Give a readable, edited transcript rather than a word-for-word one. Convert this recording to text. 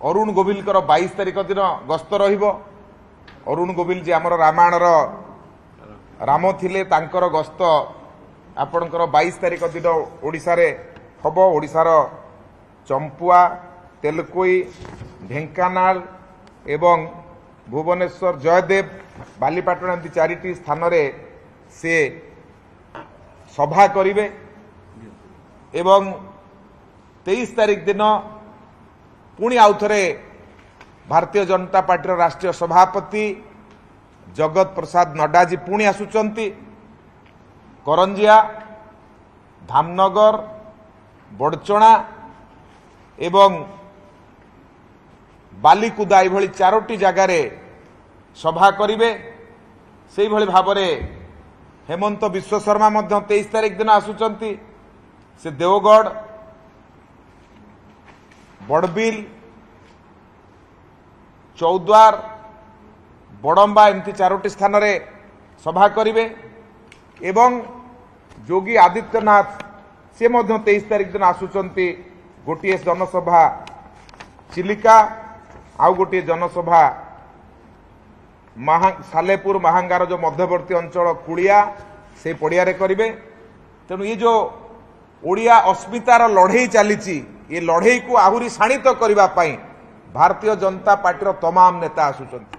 अरुण गोविल 22 तारिख दिन गस्त रहिबो। अरुण गोविल जी आमर रामायणर राम थिले तांकर गस्त आपणकर 22 तारिख दिन ओडिशा रे हबो। ओडिशार चंपुआ तेलकोई ढेंकानाल एवं भुवनेश्वर जयदेव बालीपाटना एमती 4टी स्थान रे से सभा करिवे एवं 23 तारिख दिन पुणी आउ थे भारतीय जनता पार्टी राष्ट्रीय सभापति जगत प्रसाद नड्डा जी पुणी आसुचंती। करंजिया धामनगर बड़चणा एवं बालीकुदा ये 4टी जगार सभा करिवे। से भाव में हेमंत विश्व शर्मा 23 तारिख दिन आसुचंती। से देवगढ़ बड़बिल चौद्वार बड़म्बा एमती 4टी स्थान रे सभा करिवे एवं योगी आदित्यनाथ से 23 तारिख दिन आसुचंती। गोटे जनसभा चिलिका आउ गोटे जनसभा सालेपुर महांगार जो मध्यवर्ती अंचल कुड़िया से पड़िया रे करिवे। तेणु ये जो ओडिया अस्मितार लड़ई चली ये लड़ई को आहुरी शाणित करने भारतीय जनता पार्टी तमाम नेता आसुचंती।